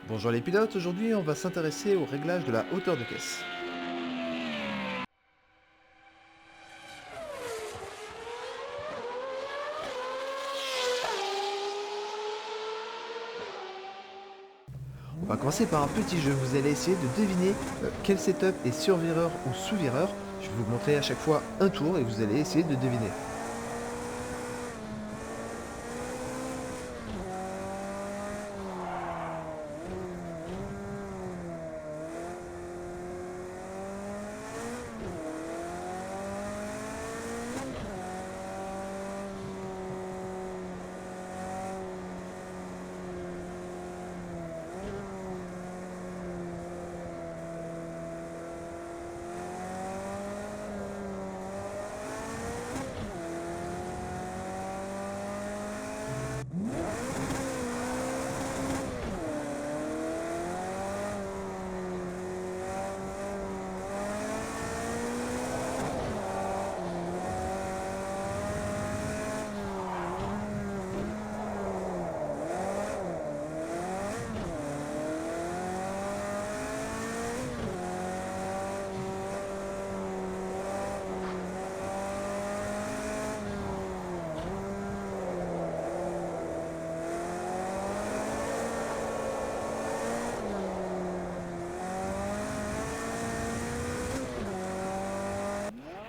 Bonjour les pilotes, aujourd'hui on va s'intéresser au réglage de la hauteur de caisse. On va commencer par un petit jeu, vous allez essayer de deviner quel setup est survireur ou sous-vireur. Je vais vous montrer à chaque fois un tour et vous allez essayer de deviner.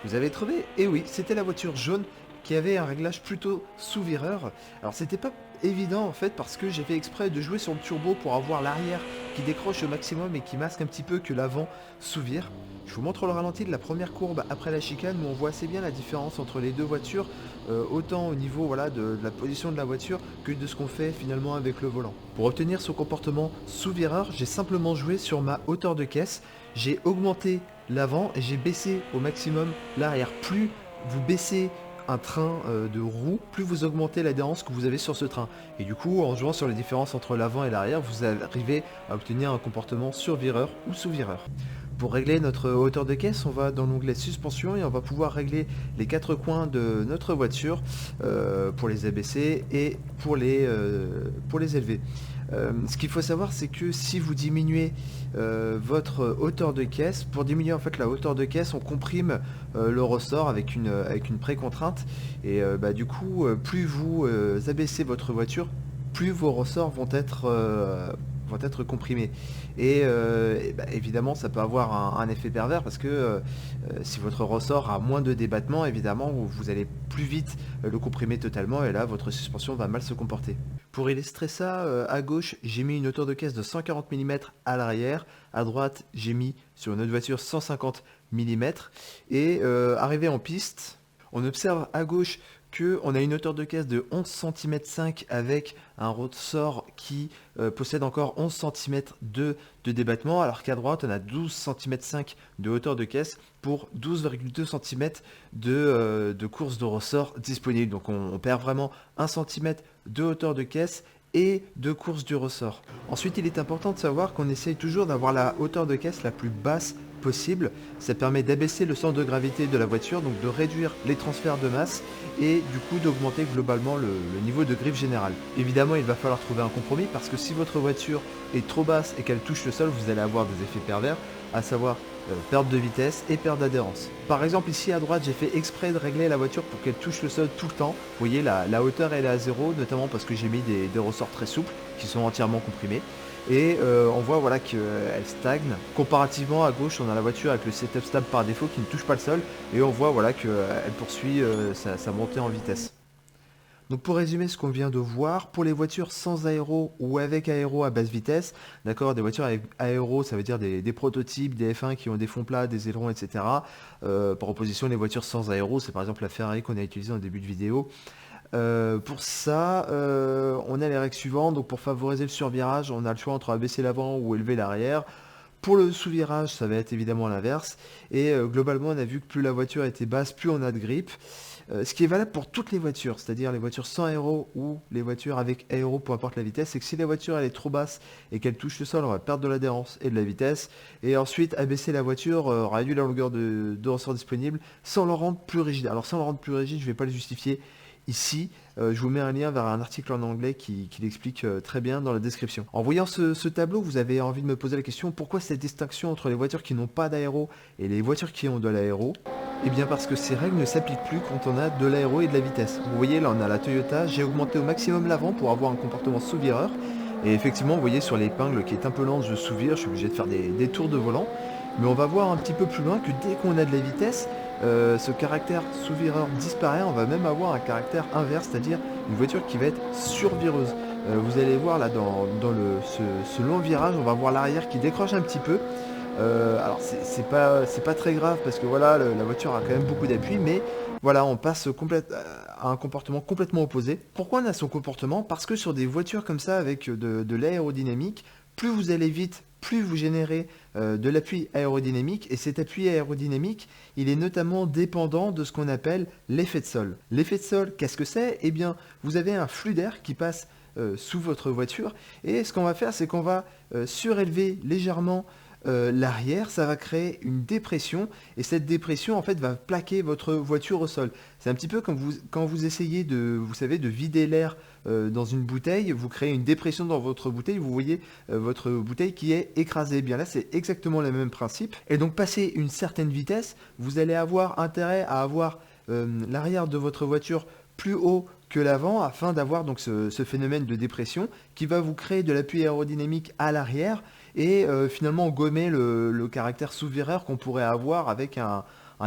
Vous avez trouvé? Eh oui, c'était la voiture jaune qui avait un réglage plutôt sous-vireur. Alors c'était pas évident en fait parce que j'ai fait exprès de jouer sur le turbo pour avoir l'arrière qui décroche au maximum et qui masque un petit peu que l'avant sous-vire. Je vous montre le ralenti de la première courbe après la chicane où on voit assez bien la différence entre les deux voitures, autant au niveau voilà, de la position de la voiture que de ce qu'on fait finalement avec le volant. Pour obtenir ce comportement sous-vireur, j'ai simplement joué sur ma hauteur de caisse. J'ai augmenté l'avant et j'ai baissé au maximum l'arrière. Plus vous baissez un train de roues, plus vous augmentez l'adhérence que vous avez sur ce train. Et du coup, en jouant sur les différences entre l'avant et l'arrière, vous arrivez à obtenir un comportement survireur ou sous-vireur. Pour régler notre hauteur de caisse, on va dans l'onglet suspension et on va pouvoir régler les quatre coins de notre voiture pour les abaisser et pour les élever. Ce qu'il faut savoir, c'est que si vous diminuez votre hauteur de caisse, pour diminuer en fait la hauteur de caisse, on comprime le ressort avec une précontrainte. Et du coup, plus vous abaissez votre voiture, plus vos ressorts vont être comprimés. Évidemment, ça peut avoir un effet pervers parce que si votre ressort a moins de débattement, évidemment, vous allez plus vite le comprimer totalement et là, votre suspension va mal se comporter. Pour illustrer ça, à gauche, j'ai mis une hauteur de caisse de 140 mm à l'arrière. À droite, j'ai mis sur une autre voiture 150 mm. Et arrivé en piste, on observe à gauche qu'on a une hauteur de caisse de 11 cm 5 avec un ressort qui possède encore 11 cm de débattement, alors qu'à droite on a 12 cm 5 de hauteur de caisse pour 12,2 cm de course de ressort disponible. Donc on perd vraiment 1 cm de hauteur de caisse et de course du ressort. Ensuite, il est important de savoir qu'on essaye toujours d'avoir la hauteur de caisse la plus basse possible. Ça permet d'abaisser le centre de gravité de la voiture, donc de réduire les transferts de masse et du coup d'augmenter globalement le niveau de griffe général. Évidemment, il va falloir trouver un compromis parce que si votre voiture est trop basse et qu'elle touche le sol, vous allez avoir des effets pervers, à savoir perte de vitesse et perte d'adhérence. Par exemple ici à droite j'ai fait exprès de régler la voiture pour qu'elle touche le sol tout le temps. Vous voyez la hauteur elle est à 0, notamment parce que j'ai mis des ressorts très souples qui sont entièrement comprimés. Et on voit voilà qu'elle stagne. Comparativement à gauche on a la voiture avec le setup stable par défaut qui ne touche pas le sol. Et on voit voilà qu'elle poursuit sa montée en vitesse. Donc pour résumer ce qu'on vient de voir, pour les voitures sans aéro ou avec aéro à basse vitesse, d'accord, des voitures avec aéro, ça veut dire des prototypes, des F1 qui ont des fonds plats, des ailerons, etc. Par opposition, les voitures sans aéro, c'est par exemple la Ferrari qu'on a utilisée en début de vidéo. Pour ça, on a les règles suivantes. Donc pour favoriser le survirage, on a le choix entre abaisser l'avant ou élever l'arrière. Pour le sous-virage, ça va être évidemment l'inverse. Et globalement, on a vu que plus la voiture était basse, plus on a de grip. Ce qui est valable pour toutes les voitures, c'est-à-dire les voitures sans aéro ou les voitures avec aéro, peu importe la vitesse, c'est que si la voiture elle est trop basse et qu'elle touche le sol, on va perdre de l'adhérence et de la vitesse. Et ensuite, abaisser la voiture, réduire la longueur de ressort disponible sans le rendre plus rigide. Alors sans le rendre plus rigide, je ne vais pas le justifier ici. Je vous mets un lien vers un article en anglais qui l'explique très bien dans la description. En voyant ce tableau, vous avez envie de me poser la question, pourquoi cette distinction entre les voitures qui n'ont pas d'aéro et les voitures qui ont de l'aéro? Eh bien parce que ces règles ne s'appliquent plus quand on a de l'aéro et de la vitesse. Vous voyez, là on a la Toyota, j'ai augmenté au maximum l'avant pour avoir un comportement sous-vireur. Et effectivement, vous voyez sur l'épingle qui est un peu lente, je sous-vire, je suis obligé de faire des tours de volant. Mais on va voir un petit peu plus loin que dès qu'on a de la vitesse, ce caractère sous-vireur disparaît, on va même avoir un caractère inverse, c'est-à-dire une voiture qui va être survireuse. Vous allez voir là dans ce long virage, on va voir l'arrière qui décroche un petit peu. Alors c'est pas très grave parce que voilà, la voiture a quand même beaucoup d'appui, mais voilà, on passe à un comportement complètement opposé. Pourquoi on a son comportement? Parce que sur des voitures comme ça avec de l'aérodynamique, plus vous allez vite, plus vous générez de l'appui aérodynamique, et cet appui aérodynamique, il est notamment dépendant de ce qu'on appelle l'effet de sol. L'effet de sol, qu'est-ce que c'est? Eh bien, vous avez un flux d'air qui passe sous votre voiture, et ce qu'on va faire, c'est qu'on va surélever légèrement l'arrière, ça va créer une dépression, et cette dépression en fait va plaquer votre voiture au sol. C'est un petit peu comme quand vous essayez vous savez, de vider l'air dans une bouteille, vous créez une dépression dans votre bouteille, vous voyez votre bouteille qui est écrasée. Eh bien là, c'est exactement le même principe. Et donc, passer une certaine vitesse, vous allez avoir intérêt à avoir l'arrière de votre voiture plus haut que l'avant afin d'avoir donc ce phénomène de dépression qui va vous créer de l'appui aérodynamique à l'arrière et finalement gommer le caractère sous-vireur qu'on pourrait avoir avec un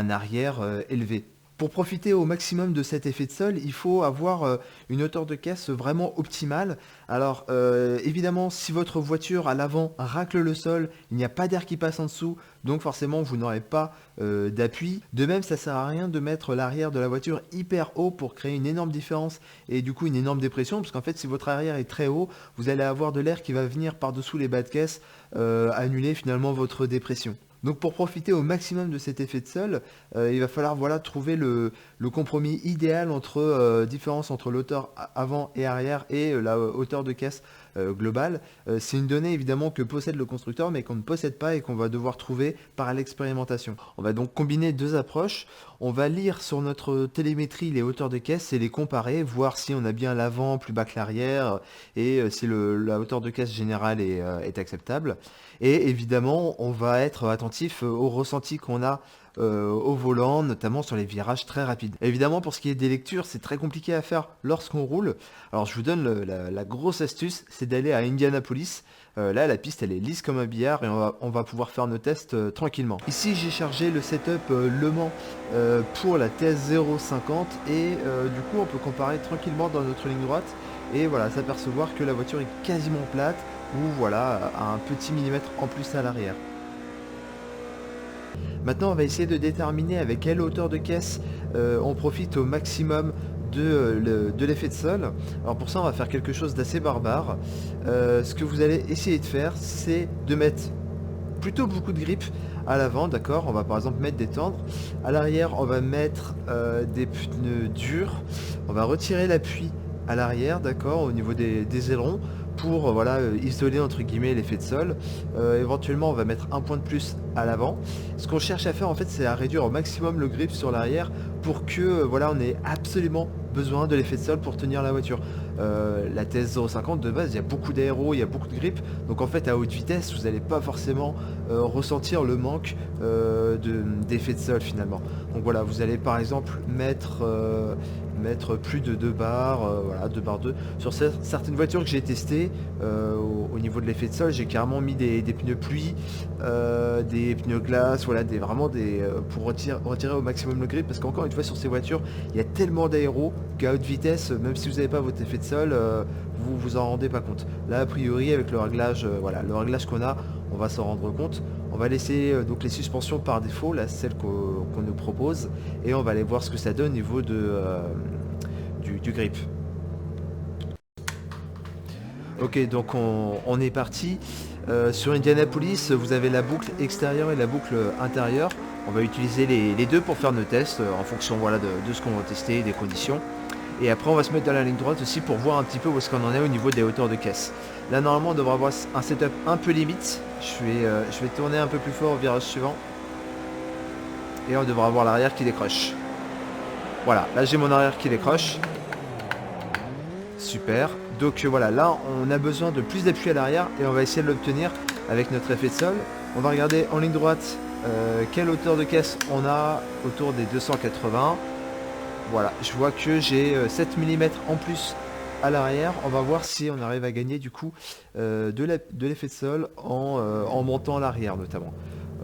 arrière élevé. Pour profiter au maximum de cet effet de sol, il faut avoir une hauteur de caisse vraiment optimale. Alors évidemment, si votre voiture à l'avant racle le sol, il n'y a pas d'air qui passe en dessous, donc forcément vous n'aurez pas d'appui. De même, ça sert à rien de mettre l'arrière de la voiture hyper haut pour créer une énorme différence et du coup une énorme dépression, parce qu'en fait si votre arrière est très haut, vous allez avoir de l'air qui va venir par-dessous les bas de caisse, annuler finalement votre dépression. Donc pour profiter au maximum de cet effet de sol, il va falloir voilà, trouver le compromis idéal entre différence entre l'hauteur avant et arrière et la hauteur de caisse globale. C'est une donnée évidemment que possède le constructeur mais qu'on ne possède pas et qu'on va devoir trouver par l'expérimentation. On va donc combiner deux approches. On va lire sur notre télémétrie les hauteurs de caisse et les comparer, voir si on a bien l'avant plus bas que l'arrière et si la hauteur de caisse générale est acceptable. Et évidemment, on va être attentif au ressenti qu'on a au volant, notamment sur les virages très rapides. Évidemment, pour ce qui est des lectures, c'est très compliqué à faire lorsqu'on roule. Alors je vous donne la grosse astuce, c'est d'aller à Indianapolis. Là, la piste, elle est lisse comme un billard et on va pouvoir faire nos tests tranquillement. Ici, j'ai chargé le setup Le Mans pour la TS 050 et du coup, on peut comparer tranquillement dans notre ligne droite et voilà, s'apercevoir que la voiture est quasiment plate ou voilà, un petit millimètre en plus à l'arrière. Maintenant, on va essayer de déterminer avec quelle hauteur de caisse on profite au maximum de l'effet de sol. Alors pour ça, on va faire quelque chose d'assez barbare. Ce que vous allez essayer de faire, c'est de mettre plutôt beaucoup de grippe à l'avant, d'accord? On va par exemple mettre des tendres. À l'arrière, on va mettre des pneus durs. On va retirer l'appui à l'arrière, d'accord, au niveau des ailerons pour voilà, isoler entre guillemets l'effet de sol. Éventuellement on va mettre un point de plus à l'avant. Ce qu'on cherche à faire en fait, c'est à réduire au maximum le grip sur l'arrière pour que voilà, on ait absolument besoin de l'effet de sol pour tenir la voiture. La TS 050 de base, il y a beaucoup d'aéro, il y a beaucoup de grip, donc en fait à haute vitesse vous n'allez pas forcément ressentir le manque d'effet de sol finalement. Donc voilà, vous allez par exemple mettre plus de 2 barres, voilà, 2 barres 2. Sur certaines voitures que j'ai testées, au niveau de l'effet de sol, j'ai carrément mis des pneus pluie, des pneus glace, voilà, pour retirer au maximum le grip, parce qu'encore une fois sur ces voitures, il y a tellement d'aéro qu'à haute vitesse, même si vous n'avez pas votre effet de sol, vous vous en rendez pas compte. Là a priori avec le réglage, voilà, le réglage qu'on a, on va s'en rendre compte. On va laisser donc les suspensions par défaut, là celles qu'on nous propose, et on va aller voir ce que ça donne au niveau du grip. Ok, donc on est parti. Sur Indianapolis, vous avez la boucle extérieure et la boucle intérieure. On va utiliser les deux pour faire nos tests en fonction voilà, de ce qu'on va tester, des conditions. Et après on va se mettre dans la ligne droite aussi pour voir un petit peu où est-ce qu'on en est au niveau des hauteurs de caisse. Là normalement on devrait avoir un setup un peu limite. Je vais tourner un peu plus fort au virage suivant. Et on devrait avoir l'arrière qui décroche. Voilà, là j'ai mon arrière qui décroche. super. Donc voilà, là on a besoin de plus d'appui à l'arrière et on va essayer de l'obtenir avec notre effet de sol. On va regarder en ligne droite quelle hauteur de caisse on a autour des 280. Voilà, je vois que j'ai 7 mm en plus à l'arrière. On va voir si on arrive à gagner du coup de l'effet de sol en montant à l'arrière notamment.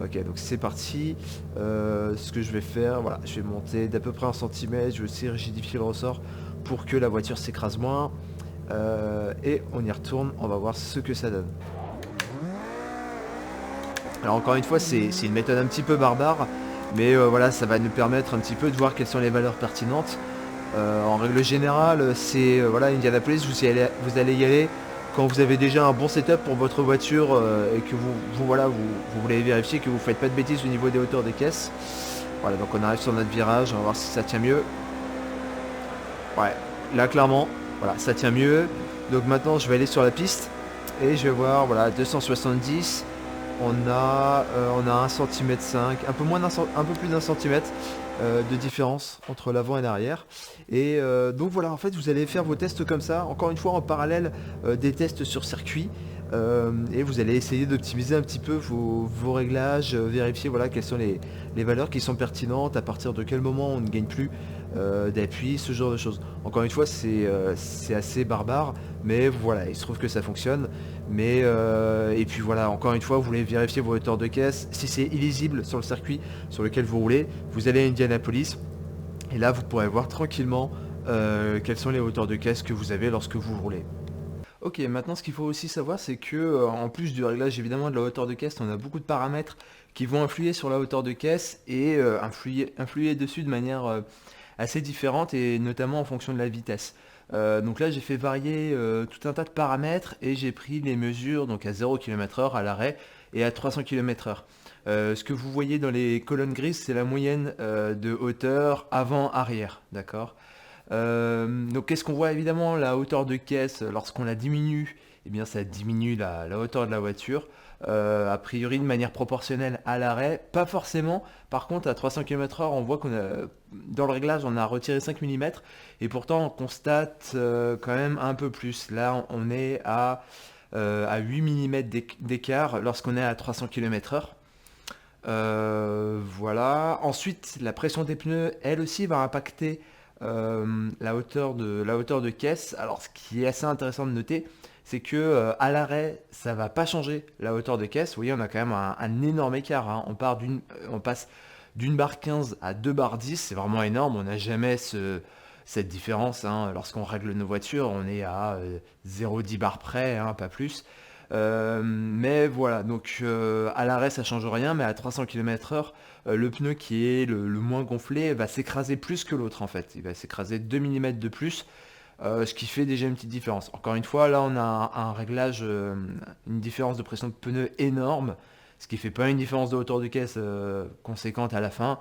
Ok, donc c'est parti. Ce que je vais faire, voilà, je vais monter d'à peu près 1 cm. Je vais aussi rigidifier le ressort pour que la voiture s'écrase moins. Et on y retourne, on va voir ce que ça donne. Alors encore une fois, c'est une méthode un petit peu barbare, mais voilà, ça va nous permettre un petit peu de voir quelles sont les valeurs pertinentes. En règle générale, c'est voilà, Indianapolis, vous allez y aller quand vous avez déjà un bon setup pour votre voiture et que vous voulez vérifier que vous ne faites pas de bêtises au niveau des hauteurs des caisses. Voilà, donc on arrive sur notre virage, on va voir si ça tient mieux. Ouais, là clairement, voilà, ça tient mieux. Donc maintenant, je vais aller sur la piste et je vais voir, voilà, 270. On a 1 cm 5, un peu plus d'un centimètre de différence entre l'avant et l'arrière. Et donc voilà, en fait, vous allez faire vos tests comme ça, encore une fois en parallèle des tests sur circuit. Et vous allez essayer d'optimiser un petit peu vos réglages, vérifier voilà, quelles sont les valeurs qui sont pertinentes, à partir de quel moment on ne gagne plus d'appui, ce genre de choses. Encore une fois, c'est assez barbare, mais voilà, il se trouve que ça fonctionne. Mais et puis voilà, encore une fois, vous voulez vérifier vos hauteurs de caisse. Si c'est illisible sur le circuit sur lequel vous roulez, vous allez à Indianapolis. Et là, vous pourrez voir tranquillement quelles sont les hauteurs de caisse que vous avez lorsque vous roulez. Ok, maintenant ce qu'il faut aussi savoir, c'est que en plus du réglage évidemment de la hauteur de caisse, on a beaucoup de paramètres qui vont influer sur la hauteur de caisse et influer dessus de manière assez différente et notamment en fonction de la vitesse. Donc là j'ai fait varier tout un tas de paramètres et j'ai pris les mesures donc à 0 km/h à l'arrêt et à 300 km/h. Ce que vous voyez dans les colonnes grises, c'est la moyenne de hauteur avant-arrière, d'accord. Donc qu'est-ce qu'on voit évidemment, la hauteur de caisse, lorsqu'on la diminue, eh bien ça diminue la hauteur de la voiture, a priori de manière proportionnelle à l'arrêt, pas forcément. Par contre à 300 km/h, on voit qu'on a, dans le réglage, on a retiré 5 mm, et pourtant on constate quand même un peu plus. Là on est à 8 mm d'écart lorsqu'on est à 300 km/h. Voilà. Ensuite, la pression des pneus, elle aussi, va impacter la hauteur de caisse. Alors, ce qui est assez intéressant de noter, c'est que à l'arrêt, ça va pas changer la hauteur de caisse. Vous voyez, on a quand même un énorme écart, hein. On passe d'une barre 15 à 2 barres 10. C'est vraiment énorme. On n'a jamais cette différence, hein. Lorsqu'on règle nos voitures, on est à 0,10 barres près, hein, pas plus. Mais voilà, donc à l'arrêt ça change rien, mais à 300 km/h, le pneu qui est le moins gonflé va s'écraser plus que l'autre en fait. Il va s'écraser 2 mm de plus, ce qui fait déjà une petite différence. Encore une fois, là on a un réglage, une différence de pression de pneu énorme, ce qui fait pas une différence de hauteur de caisse conséquente à la fin.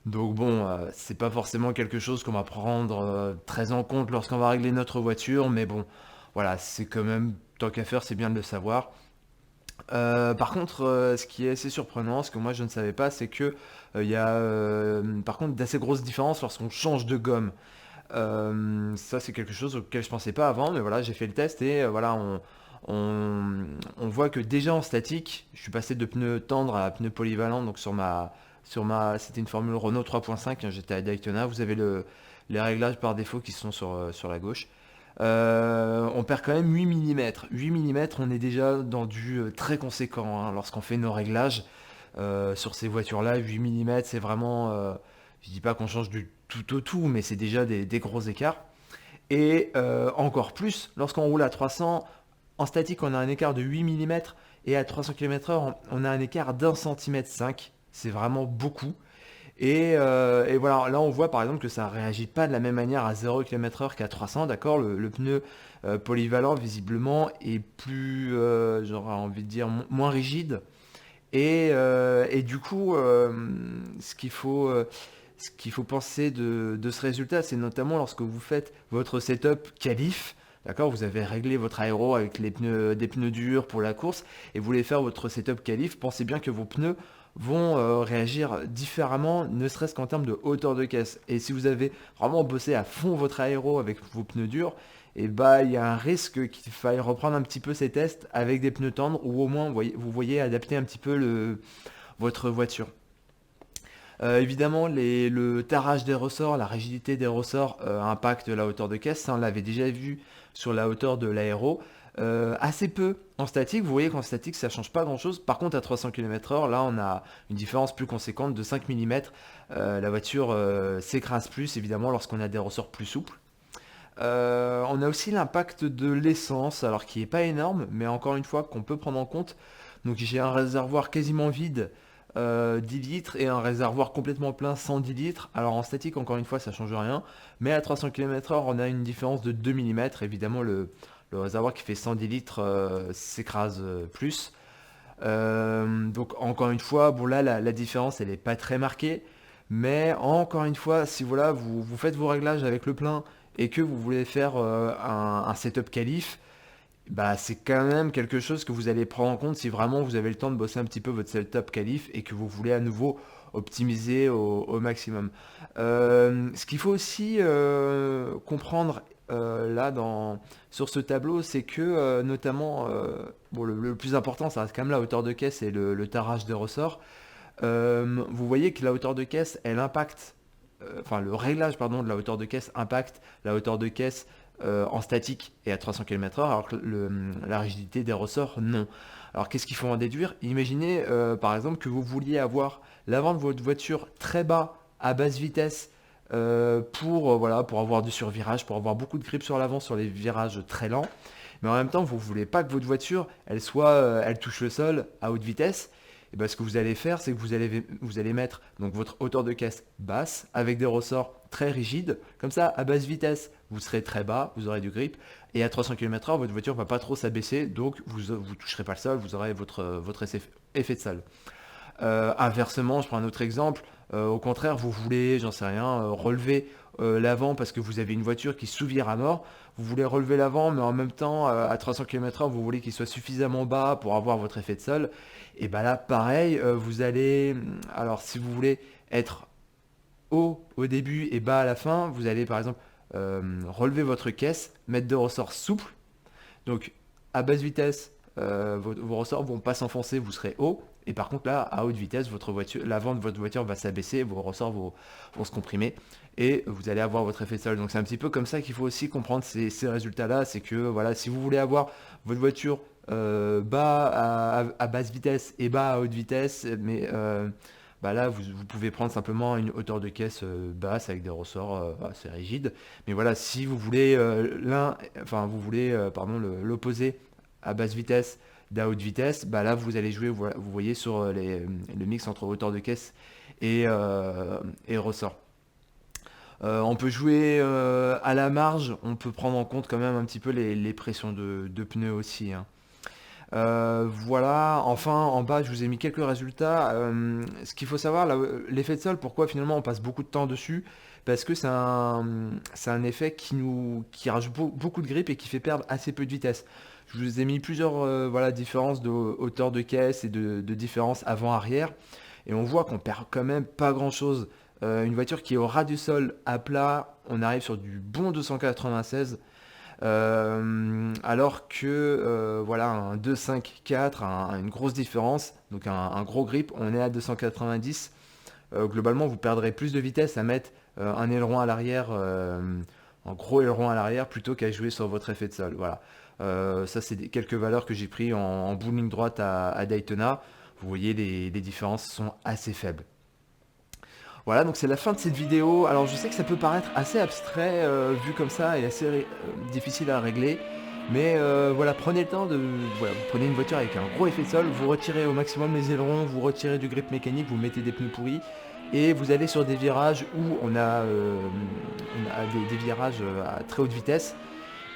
Donc bon, c'est pas forcément quelque chose qu'on va prendre très en compte lorsqu'on va régler notre voiture, mais bon, voilà, c'est quand même, tant qu'à faire, c'est bien de le savoir. Par contre, ce qui est assez surprenant, ce que moi je ne savais pas, c'est que il y a par contre d'assez grosses différences lorsqu'on change de gomme. Ça c'est quelque chose auquel je pensais pas avant, mais voilà, j'ai fait le test et voilà, on voit que déjà en statique, je suis passé de pneus tendres à pneus polyvalents, donc c'était une Formule Renault 3.5, hein, j'étais à Daytona, vous avez les réglages par défaut qui sont sur la gauche. On perd quand même 8 mm. 8 mm, on est déjà dans du très conséquent, hein, lorsqu'on fait nos réglages sur ces voitures-là. 8 mm, c'est vraiment, je dis pas qu'on change du tout au tout, mais c'est déjà des gros écarts. Et encore plus, lorsqu'on roule à 300, en statique, on a un écart de 8 mm, et à 300 km/h, on a un écart d'1 cm 5. C'est vraiment beaucoup. Et voilà, là on voit par exemple que ça ne réagit pas de la même manière à 0 km/h qu'à 300, d'accord. Le pneu polyvalent visiblement est plus, j'aurais envie de dire, moins rigide. Et du coup, ce qu'il faut penser de ce résultat, c'est notamment lorsque vous faites votre setup qualif. D'accord, vous avez réglé votre aéro avec des pneus durs pour la course et vous voulez faire votre setup qualif, pensez bien que vos pneus vont réagir différemment, ne serait-ce qu'en termes de hauteur de caisse. Et si vous avez vraiment bossé à fond votre aéro avec vos pneus durs, et bah il y a un risque qu'il faille reprendre un petit peu ces tests avec des pneus tendres ou au moins vous voyez adapter un petit peu votre voiture. Évidemment, le tarage des ressorts, la rigidité des ressorts impacte la hauteur de caisse. Ça, on l'avait déjà vu sur la hauteur de l'aéro. Assez peu en statique. Vous voyez qu'en statique, ça change pas grand-chose. Par contre, à 300 km/h, là, on a une différence plus conséquente de 5 mm. La voiture s'écrase plus, évidemment, lorsqu'on a des ressorts plus souples. On a aussi l'impact de l'essence, alors qui n'est pas énorme, mais encore une fois, qu'on peut prendre en compte. Donc j'ai un réservoir quasiment vide 10 litres et un réservoir complètement plein 110 litres. Alors en statique, encore une fois, ça change rien. Mais à 300 km/h, on a une différence de 2 mm. Évidemment, le réservoir qui fait 110 litres s'écrase plus. Donc encore une fois, bon là, la différence, elle n'est pas très marquée. Mais encore une fois, si voilà, vous faites vos réglages avec le plein et que vous voulez faire un setup qualif, bah, c'est quand même quelque chose que vous allez prendre en compte si vraiment vous avez le temps de bosser un petit peu votre setup qualif et que vous voulez à nouveau optimiser au maximum. Ce qu'il faut aussi comprendre là sur ce tableau, c'est que notamment, bon, le plus important, ça reste quand même la hauteur de caisse et le tarage des ressorts. Vous voyez que la hauteur de caisse, elle impacte, enfin le réglage pardon, de la hauteur de caisse impacte la hauteur de caisse en statique et à 300 km/h, alors que la rigidité des ressorts, non. Alors qu'est-ce qu'il faut en déduire? Imaginez par exemple que vous vouliez avoir l'avant de votre voiture très bas, à basse vitesse, voilà, pour avoir du survirage, pour avoir beaucoup de grip sur l'avant sur les virages très lents. Mais en même temps, vous ne voulez pas que votre voiture, elle touche le sol à haute vitesse. Et ben, ce que vous allez faire, c'est que vous allez mettre donc, votre hauteur de caisse basse avec des ressorts très rigides. Comme ça, à basse vitesse, vous serez très bas, vous aurez du grip. Et à 300 km/h, votre voiture ne va pas trop s'abaisser, donc vous ne toucherez pas le sol, vous aurez votre effet de sol. Inversement, je prends un autre exemple. Au contraire, vous voulez, j'en sais rien, relever l'avant parce que vous avez une voiture qui sous-vire à mort. Vous voulez relever l'avant, mais en même temps, à 300 km/h, vous voulez qu'il soit suffisamment bas pour avoir votre effet de sol. Et bien là, pareil, vous allez, alors si vous voulez être haut au début et bas à la fin, vous allez par exemple relever votre caisse, mettre des ressorts souples. Donc à basse vitesse, vos ressorts vont pas s'enfoncer, vous serez haut. Et par contre là, à haute vitesse, l'avant de votre voiture va s'abaisser, vos ressorts vont se comprimer et vous allez avoir votre effet de sol. Donc c'est un petit peu comme ça qu'il faut aussi comprendre ces résultats-là. C'est que voilà, si vous voulez avoir votre voiture bas à basse vitesse et bas à haute vitesse, mais bah là vous pouvez prendre simplement une hauteur de caisse basse avec des ressorts assez rigides. Mais voilà, si vous voulez l'opposé à basse vitesse d'à haute vitesse, bah là vous allez jouer, vous voyez sur le mix entre hauteur de caisse et ressort. On peut jouer à la marge, on peut prendre en compte quand même un petit peu les pressions de pneus aussi, hein. Voilà, enfin en bas je vous ai mis quelques résultats. Ce qu'il faut savoir, l'effet de sol, pourquoi finalement on passe beaucoup de temps dessus? Parce que c'est un effet qui rajoute beaucoup de grip et qui fait perdre assez peu de vitesse. Je vous ai mis plusieurs voilà, différences de hauteur de caisse et de différence avant-arrière. Et on voit qu'on perd quand même pas grand-chose. Une voiture qui est au ras du sol à plat, on arrive sur du bon 296. Alors que voilà, un 2.5.4 a une grosse différence, donc un gros grip, on est à 290. Globalement, vous perdrez plus de vitesse à mettre un aileron à l'arrière, un gros aileron à l'arrière, plutôt qu'à jouer sur votre effet de sol. Voilà. Ça, c'est quelques valeurs que j'ai pris en bout de ligne droite à Daytona. Vous voyez, les différences sont assez faibles. Voilà, donc c'est la fin de cette vidéo. Alors je sais que ça peut paraître assez abstrait vu comme ça et assez difficile à régler. Mais voilà, prenez le temps voilà, vous prenez une voiture avec un gros effet de sol, vous retirez au maximum les ailerons, vous retirez du grip mécanique, vous mettez des pneus pourris et vous allez sur des virages où on a des virages à très haute vitesse.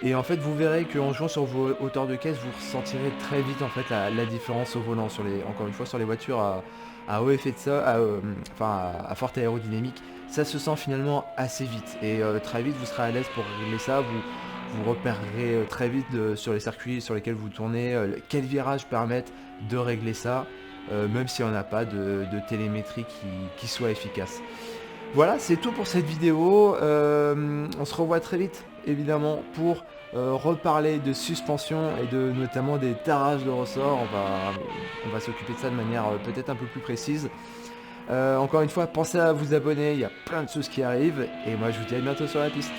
Et en fait, vous verrez qu'en jouant sur vos hauteurs de caisse, vous ressentirez très vite en fait la différence au volant encore une fois sur les voitures à haut effet de sol, à forte aérodynamique. Ça se sent finalement assez vite et très vite vous serez à l'aise pour régler ça. Vous repérerez très vite sur les circuits sur lesquels vous tournez quels virages permettent de régler ça, même si on n'a pas de télémétrie qui soit efficace. Voilà, c'est tout pour cette vidéo. On se revoit très vite, évidemment, pour reparler de suspension et de notamment des tarages de ressorts. On va s'occuper de ça de manière peut-être un peu plus précise. Encore une fois, pensez à vous abonner, il y a plein de choses qui arrivent. Et moi je vous dis à bientôt sur la piste.